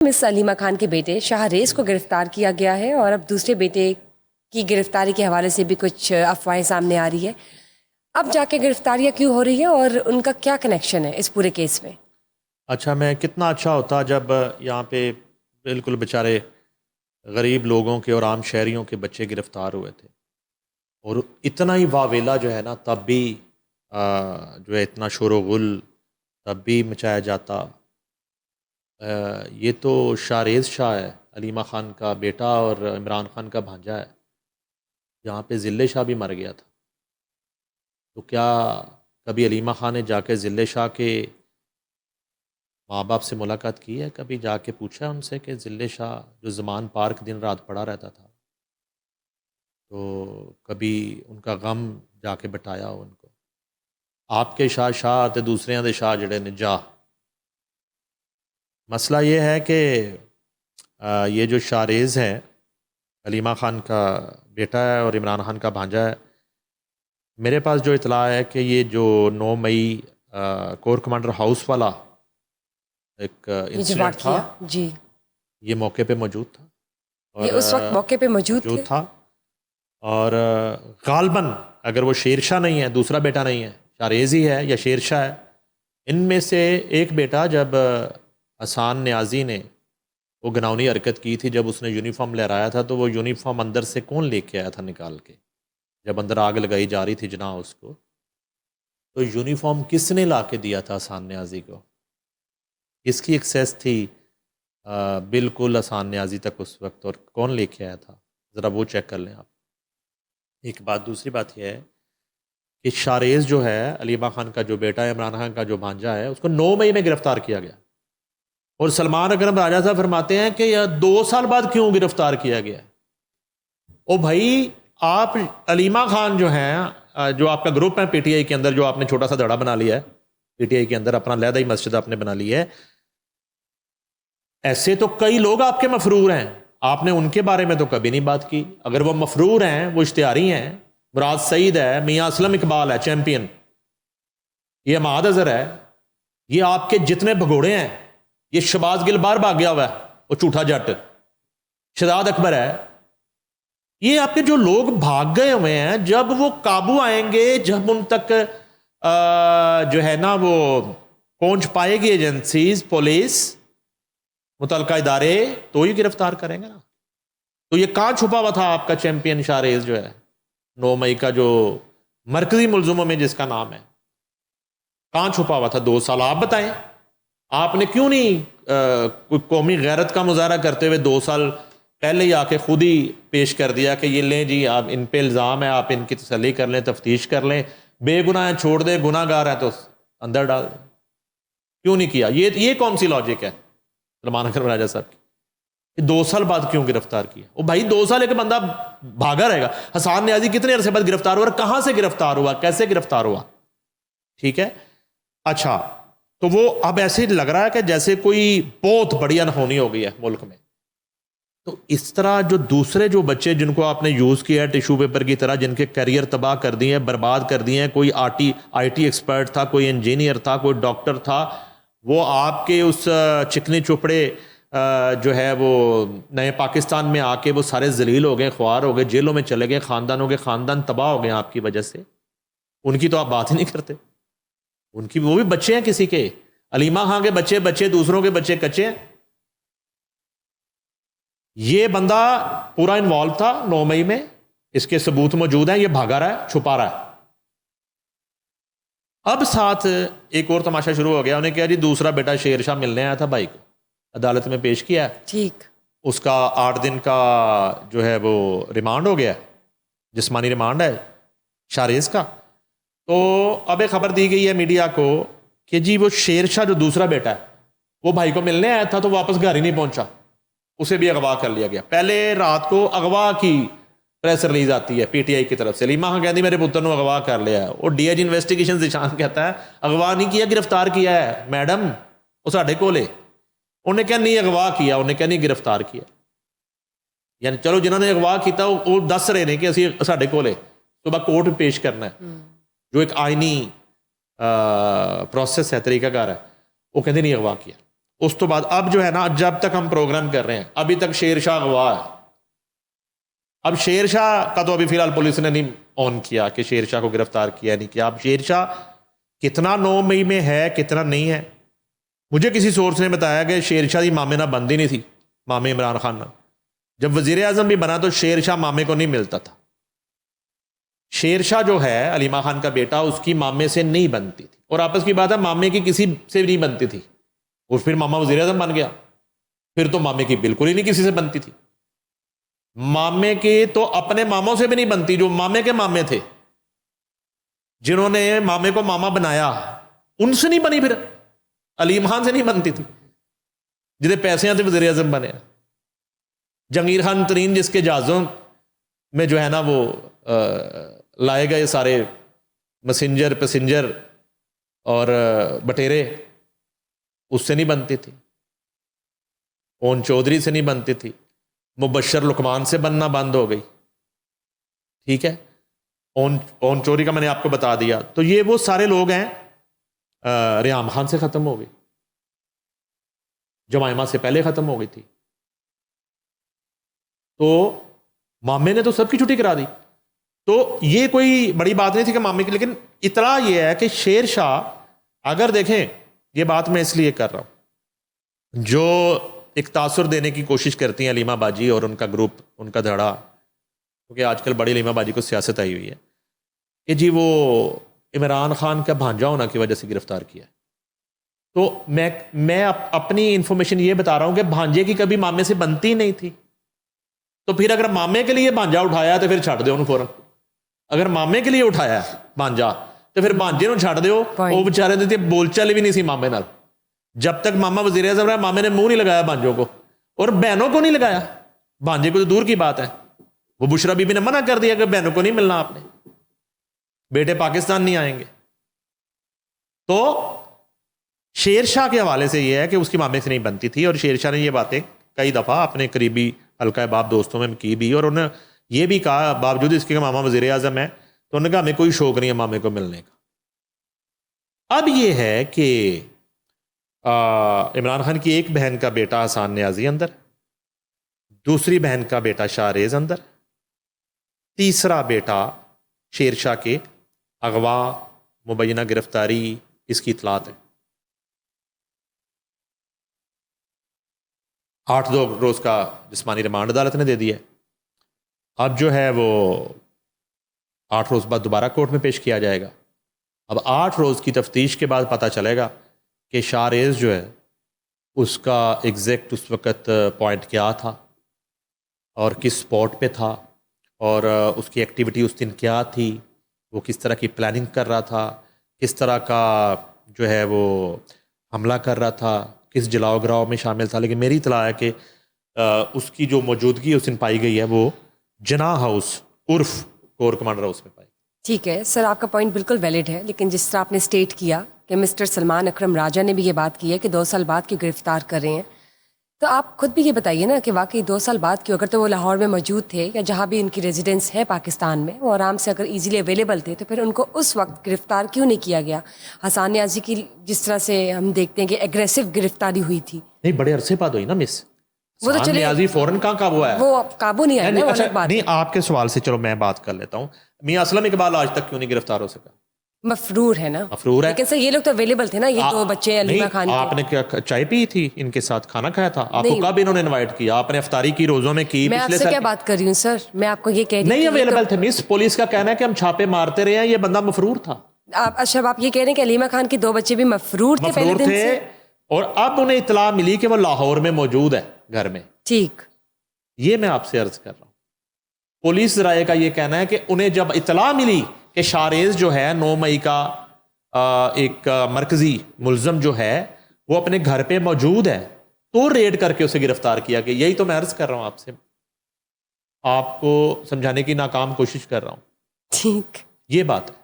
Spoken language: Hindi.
मिस अलीमा खान के बेटे शाहरेज को गिरफ्तार किया गया है और अब दूसरे बेटे की गिरफ्तारी के हवाले से भी कुछ अफवाहें सामने आ रही है। अब जाके गिरफ्तारियां क्यों हो रही है और उनका क्या कनेक्शन है इस पूरे केस में? अच्छा, मैं कितना अच्छा होता जब यहाँ पे बिल्कुल बेचारे गरीब लोगों के और आम शहरियों के बच्चे गिरफ्तार हुए थे और इतना ही वावेला जो है ना तब भी जो है इतना शोरगुल तब भी मचाया जाता। ये तो शाहरेज़ शाह है, अलीमा खान का बेटा और इमरान खान का भांजा है। यहाँ पे ज़िले शाह भी मर गया था। तो क्या कभी अलीमा खान ने जाके ज़िले शाह के माँ बाप से मुलाकात की है? कभी जाके पूछा है उनसे कि ज़िले शाह जो ज़मान पार्क दिन रात पड़ा रहता था, तो कभी उनका गम जाके बटाया हो उनको? आपके शाह शाह तो दूसरे दे शाह जड़े ने जा। मसला ये है कि ये जो शाहरेज़ है अलीमा खान का बेटा है और इमरान खान का भांजा है। मेरे पास जो इतला है कि ये जो 9 मई कोर कमांडर हाउस वाला एक ये जो इंसिडेंट था, वाकया जी, ये मौके पे मौजूद था ये और उस वक्त मौके पे मौजूद थे। था। और गालबन अगर वो शेरशाह नहीं है, दूसरा बेटा नहीं है, शाहरेज़ ही है या शेरशाह है, इनमें से एक बेटा जब हसान न्याजी ने वो घिनौनी हरकत की थी, जब उसने यूनिफॉर्म लहराया था, तो वो यूनिफॉर्म अंदर से कौन लेके आया था निकाल के, जब अंदर आग लगाई जा रही थी जना उसको, तो यूनिफॉर्म किसने ला के दिया था हसान न्याजी को? किसकी एक्सेस थी बिल्कुल हसान न्याजी तक उस वक्त, और कौन लेके आया था? ज़रा वो चेक कर लें आप। एक बात, दूसरी बात यह है कि शाहरेज़ जो है अलीमा खान का जो बेटा है, इमरान खान का जो भांजा है, उसको 9 मई में गिरफ्तार किया गया और सलमान अकरम राजा साहब फरमाते हैं कि यह 2 साल बाद क्यों गिरफ्तार किया गया? ओ भाई, आप अलीमा खान जो हैं, जो आपका ग्रुप है पीटीआई के अंदर, जो आपने छोटा सा धड़ा बना लिया है पीटीआई के अंदर, अपना लहदा ही मस्जिद आपने बना ली है, ऐसे तो कई लोग आपके मफरूर हैं, आपने उनके बारे में तो कभी नहीं बात की। अगर वो मफरूर हैं, वो इश्तिहारी हैं, मुराद सईद है, मियाँ असलम इकबाल है चैंपियन, ये अमाद अजहर है, ये आपके जितने भगोड़े हैं, ये शबाज गिल बाहर भाग गया हुआ है, वो झूठा जट शहजाद अकबर है, ये आपके जो लोग भाग गए हुए हैं, जब वो काबू आएंगे, जब उन तक जो है ना वो पहुंच पाएगी एजेंसीज, पुलिस, मुतलका इदारे, तो ही गिरफ्तार करेंगे ना। तो ये कहाँ छुपा हुआ था आपका चैंपियन शाहरेज़ जो है 9 मई का, जो मरकजी मुलजुमों में जिसका नाम है, कहाँ छुपा हुआ था 2 साल? आप बताएं, आपने क्यों नहीं कोई कौमी गैरत का मुजाहरा करते हुए 2 साल पहले ही आके खुद ही पेश कर दिया कि ये लें जी, आप इन पे इल्ज़ाम है, आप इनकी तसल्ली कर लें, तफ्तीश कर लें, बेगुनाह है छोड़ दें, गुनाहगार है तो अंदर डाल दें? क्यों नहीं किया? ये कौन सी लॉजिक है सलमान अकरम राजा साहब की? 2 साल बाद क्यों गिरफ्तार किया? ओ भाई, 2 साल एक बंदा भागा रहेगा। हसान न्याजी कितने अरसे बाद गिरफ्तार हुआ और कहां से गिरफ्तार हुआ, कैसे गिरफ्तार हुआ? ठीक है, अच्छा, तो वो अब ऐसे लग रहा है कि जैसे कोई बहुत बड़ी अनहोनी हो गई है मुल्क में। तो इस तरह जो दूसरे जो बच्चे जिनको आपने यूज़ किया है टिश्यू पेपर की तरह, जिनके करियर तबाह कर दिए हैं, बर्बाद कर दिए हैं, कोई आईटी एक्सपर्ट था, कोई इंजीनियर था, कोई डॉक्टर था, वो आपके उस चिकने चुपड़े जो है वो नए पाकिस्तान में आके वो सारे जलील हो गए, ख्वार हो गए, जेलों में चले गए, खानदानों के खानदान तबाह हो गए आपकी वजह से। उनकी तो आप बात ही नहीं करते। उनकी, वो भी बच्चे हैं किसी के, अलीमा खां के बच्चे बच्चे, दूसरों के बच्चे कच्चे हैं। ये बंदा पूरा इन्वॉल्व था 9 मई में, इसके सबूत मौजूद हैं, ये भागा रहा है, छुपा रहा है। अब साथ एक और तमाशा शुरू हो गया, उन्हें कहा जी दूसरा बेटा शेरशाह मिलने आया था भाई को, अदालत में पेश किया, ठीक, उसका 8 दिन का जो है वो रिमांड हो गया, जिस्मानी रिमांड है शाहरेज़ का। तो अब एक खबर दी गई है मीडिया को कि जी वो शेरशाह जो दूसरा बेटा है, वो भाई को मिलने आया था, तो वापस घर ही नहीं पहुंचा, उसे भी अगवा कर लिया गया। पहले रात को अगवा की प्रेस रिलीज आती है पीटीआई की तरफ से, अलीमा खां कहती मेरे पुत्र ने अगवा कर लिया है, और डीआईजी इन्वेस्टिगेशन जिशान कहता है अगवा नहीं किया, गिरफ्तार किया है मैडम, वो साढ़े कोले। उन्हें क्या नहीं अगवा किया, उन्हें क्या नहीं गिरफ्तार किया। यानी चलो जिन्होंने अगवा किया वो दस रहे ने कि असी साढ़े कोले सुबह कोर्ट में पेश करना है, जो एक आईनी प्रोसेस है, तरीकाकार है, वो कहते नहीं अगवा किया। उस तो बाद अब जो है ना, जब तक हम प्रोग्राम कर रहे हैं अभी तक शेरशाह अगवा है। अब शेरशाह का तो अभी फिलहाल पुलिस ने नहीं ऑन किया कि शेरशाह को गिरफ्तार किया नहीं किया। अब शेरशाह कितना 9 मई में है कितना नहीं है, मुझे किसी सोर्स ने बताया कि शेरशाह की मामे ना बंदी नहीं थी, मामे इमरान खान ना। जब वजीर आजम भी बना तो शेरशाह मामे को नहीं मिलता था। शेरशाह जो है अलीमा खान का बेटा, उसकी मामे से नहीं बनती थी, और आपस की बात है मामे की किसी से नहीं बनती थी। और फिर मामा वजीर आजम बन गया, फिर तो मामे की बिल्कुल ही नहीं किसी से बनती थी। मामे की तो अपने मामों से भी नहीं बनती, जो मामे के मामे थे, जिन्होंने मामे को मामा बनाया, उनसे नहीं बनी। फिर अलीम खान से नहीं बनती थी, जिन्हें पैसे थे वजीर आजम बने। जंगीर खान तरीन जिसके जहाज़ों में जो है ना वो लाए गए सारे मैसेंजर पैसेंजर और बटेरे, उससे नहीं बनती थी। ओन चौधरी से नहीं बनती थी। मुबशर लुकमान से बनना बंद हो गई, ठीक है। ओन चोरी का मैंने आपको बता दिया। तो ये वो सारे लोग हैं। रियाम खान से ख़त्म हो गई, जमाइमा से पहले ख़त्म हो गई थी। तो मामे ने तो सबकी छुट्टी करा दी। तो ये कोई बड़ी बात नहीं थी कि मामे की, लेकिन इतना ये है कि शेर शाह, अगर देखें, ये बात मैं इसलिए कर रहा हूं, जो एक तासुर देने की कोशिश करती हैं अलीमा बाजी और उनका ग्रुप, उनका धड़ा, क्योंकि आजकल बड़ी अलीमा बाजी को सियासत आई हुई है कि जी वो इमरान खान का भांजा होना की वजह से गिरफ्तार किया। तो मैं अपनी इंफॉर्मेशन ये बता रहा हूं कि भांजे की कभी मामे से बनती नहीं थी। तो फिर अगर मामे के लिए भांजा उठाया तो फिर छड़ दो उन्होंने फौरन। अगर मामे के लिए उठाया भांजा तो फिर भांजे ਨੂੰ ਛੱਡ ਦਿਓ। ਉਹ बेचारे ਦੇ ਤੇ बोलचाल भी नहीं सी मामे नाल। जब तक मामा वजीर आज़म रहा, मामे ने मुंह नहीं लगाया भांजों को, और बहनों को नहीं लगाया। भांजे को तो दूर की बात है, वो बुशरा बीबी ने मना कर दिया कि बहनों को नहीं मिलना आपने, बेटे पाकिस्तान नहीं आएंगे। तो शेरशाह के हवाले से यह है कि उसकी मामे से नहीं बनती थी, और शेरशाह ने यह बातें कई दफ़ा अपने करीबी हल्का बाप दोस्तों में की भी, और उन्होंने ये भी कहा, बावजूद इसके कि मामा वजीर आज़म है, तो उन्होंने कहा हमें कोई शौक नहीं है मामे को मिलने का। अब यह है कि इमरान खान की एक बहन का बेटा हसान न्याजी अंदर, दूसरी बहन का बेटा शाहरेज अंदर, तीसरा बेटा शेरशाह के अगवा मुबैना गिरफ्तारी, इसकी इतलात है। 8 रोज का जिस्मानी रिमांड अदालत ने दे दिया है। अब जो है वो 8 रोज बाद दोबारा कोर्ट में पेश किया जाएगा। अब 8 रोज की तफ्तीश के बाद पता चलेगा कि शाहरेज जो है उसका एग्जैक्ट उस वक़्त पॉइंट क्या था और किस स्पॉट पे था, और उसकी एक्टिविटी उस दिन क्या थी, वो किस तरह की प्लानिंग कर रहा था, किस तरह का जो है वो हमला कर रहा था, किस जलाओ गिराव में शामिल था। लेकिन मेरी इतला है कि उसकी जो मौजूदगी उस दिन पाई गई है वो जना हाउस उर्फ कोर कमांडर हाउस में पाई। ठीक है सर, आपका पॉइंट बिल्कुल वैलिड है, लेकिन जिस तरह आपने स्टेट किया कि मिस्टर सलमान अकरम राजा ने भी ये बात की है कि 2 साल बाद क्यों गिरफ्तार कर रहे हैं, तो आप खुद भी ये बताइए ना कि वाकई 2 साल बाद क्यों, अगर तो वो लाहौर में मौजूद थे या जहाँ भी उनकी रेजिडेंस है पाकिस्तान में, वो आराम से अगर इजीली अवेलेबल थे, तो फिर उनको उस वक्त गिरफ्तार क्यों नहीं किया गया। हसान न्याजी की जिस तरह से हम देखते हैं कि एग्रेसिव गिरफ्तारी हुई थी, नहीं बड़े अरसे बाद हुई ना मिस, वो तो चले न्याजी फौरन कहाँ काबू आया, वो काबू नहीं आया ना, अच्छा, अलग बात नहीं है। आपके सवाल से चलो मैं बात कर लेता हूँ। मियां असलम इकबाल आज तक क्यों नहीं गिरफ्तार हो सका? मफरूर है ना, मफरूर है, लेकिन सर ये लोग तो अवेलेबल थे ना, ये 2 बच्चे अलीमा खान के। आपने क्या चाय पी थी इनके साथ, खाना खाया था? आपको कब इन्होंने इनवाइट किया? आपने अफ्तारी की रोजों में की? मैं आपसे क्या बात कर रही हूँ सर, मैं आपको ये कह रही हूँ नहीं अवेलेबल थे मिस। पुलिस का कहना है कि हम छापे मारते रहे हैं, ये बंदा मफरूर था। अच्छा, आप ये कह रहे हैं कि अलीमा खान के 2 बच्चे भी मफरूर थे पहले दिन से? और अब उन्हें इतला मिली कि वो लाहौर में मौजूद है घर में। ठीक, ये मैं आपसे अर्ज कर रहा हूं। पुलिस राय का ये कहना है कि उन्हें जब इतला मिली कि शाहरेज जो है 9 मई का एक मरकजी मुलजम जो है वो अपने घर पे मौजूद है, तो रेड करके उसे गिरफ्तार किया गया। यही तो मैं अर्ज कर रहा हूं आपसे, आपको समझाने की नाकाम कोशिश कर रहा हूं। ठीक, ये बात है।